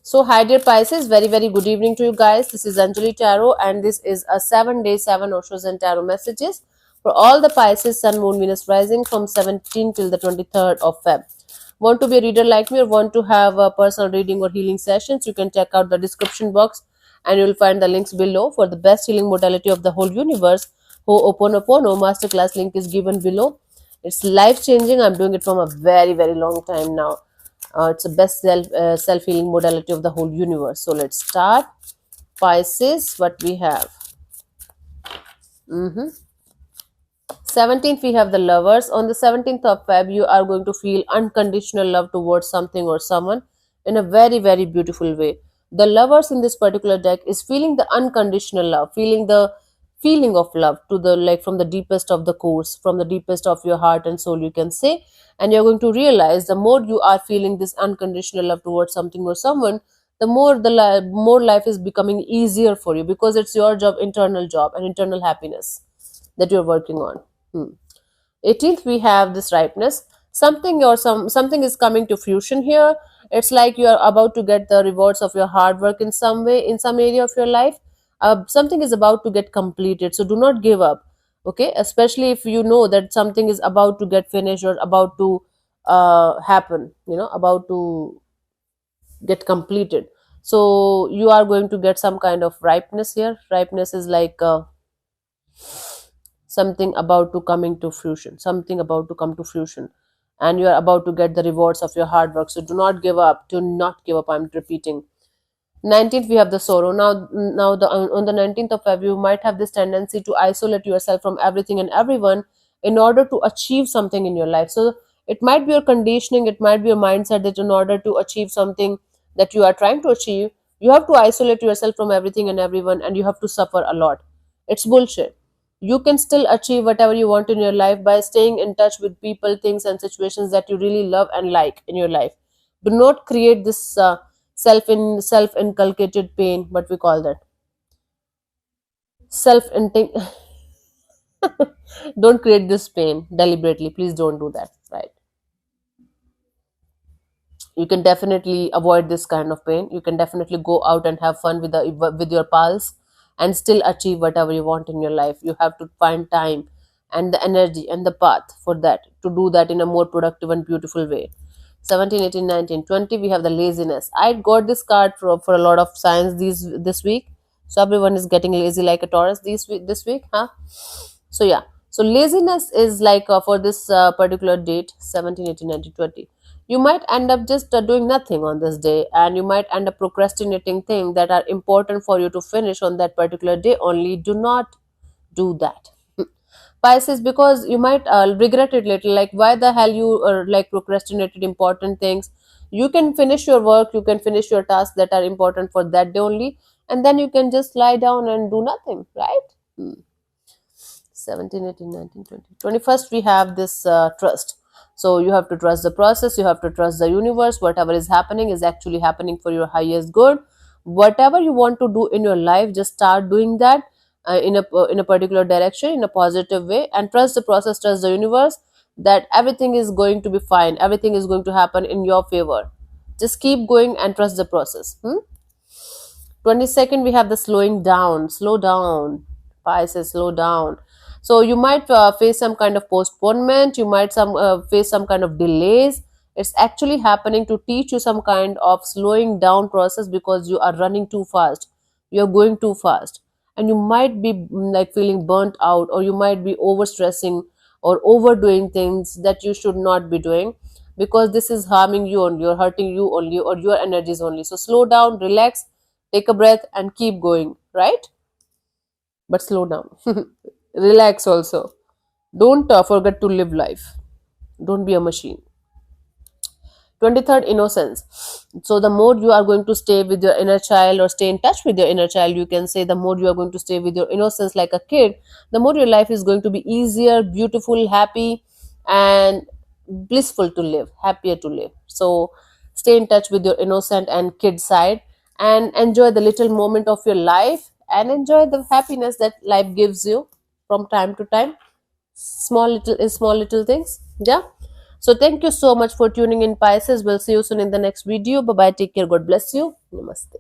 So, hi dear Pisces, very good evening to you guys. This is Anjali Tarot, and this is a 7 day, 7 Oshos and Tarot messages for all the Pisces, Sun, Moon, Venus rising from 17 till the 23rd of Feb. Want to be a reader like me or want to have a personal reading or healing sessions? You can check out the description box and you will find the links below for the best healing modality of the whole universe. Ho'oponopono masterclass link is given below. It's life changing. I'm doing it from a very long time now. It's the best self healing modality of the whole universe. So let's start. Pisces, what we have. 17th, we have the lovers. On the 17th of Feb, you are going to feel unconditional love towards something or someone in a very beautiful way. The lovers in this particular deck is feeling the unconditional love, feeling the feeling of love to the like from the deepest of the cores, from the deepest of your heart and soul, you can say. And you're going to realize the more you are feeling this unconditional love towards something or someone, the more more life is becoming easier for you because it's your job and internal happiness that you're working on. 18th, we have this ripeness. Something is coming to fruition here. It's like you are about to get the rewards of your hard work in some way, in some area of your life. Something is about to get completed, so do not give up. Okay, especially if you know that something is about to get finished or about to happen, about to get completed. So you are going to get some kind of ripeness here. Ripeness is like something about to coming to fruition, something about to come to fruition, and you are about to get the rewards of your hard work. So do not give up. Do not give up. I'm repeating. 19th, we have the sorrow. Now on the 19th of February, you might have this tendency to isolate yourself from everything and everyone in order to achieve something in your life. So it might be your conditioning, it might be your mindset that in order to achieve something that you are trying to achieve, you have to isolate yourself from everything and everyone, and you have to suffer a lot. It's bullshit. You can still achieve whatever you want in your life by staying in touch with people, things, and situations that you really love and like in your life. Do not create this self inculcated pain, what we call that, self don't create this pain deliberately. Please don't do that, right? You can definitely avoid this kind of pain. You can definitely go out and have fun with your pals and still achieve whatever you want in your life. You have to find time and the energy and the path for that, to do that in a more productive and beautiful way. 17, 18, 19, 20, we have the laziness. I got this card for a lot of signs this week. So everyone is getting lazy like a Taurus this week, huh? So yeah, so laziness is like for this particular date, 17, 18, 19, 20, you might end up just doing nothing on this day, and you might end up procrastinating things that are important for you to finish on that particular day only. Do not do that. Pisces, because you might regret it later, like why the hell you like procrastinated important things. You can finish your work, you can finish your tasks that are important for that day only, and then you can just lie down and do nothing, right? 17, 18, 19, 20, 21st, we have this trust. So you have to trust the process, you have to trust the universe. Whatever is happening is actually happening for your highest good. Whatever you want to do in your life, just start doing that in a particular direction, in a positive way, and trust the process, trust the universe, that everything is going to be fine, everything is going to happen in your favor. Just keep going and trust the process. 22nd, we have the slowing down. Slow down, Pisces, slow down. So you might face some kind of postponement, you might face some kind of delays. It's actually happening to teach you some kind of slowing down process, because you are running too fast, you're going too fast, and you might be like feeling burnt out, or you might be overstressing or overdoing things that you should not be doing, because this is harming you only or hurting you only or your energies only. So slow down, relax, take a breath and keep going, right? But slow down. Relax also. Don't forget to live life. Don't be a machine. 23rd, innocence. So the more you are going to stay with your inner child or stay in touch with your inner child, you can say, the more you are going to stay with your innocence like a kid, the more your life is going to be easier, beautiful, happy, and blissful to live, happier to live. So stay in touch with your innocent and kid side, and enjoy the little moment of your life, and enjoy the happiness that life gives you from time to time. Small little things, yeah. So thank you so much for tuning in, Pisces. We'll see you soon in the next video. Bye bye, take care, God bless you, namaste.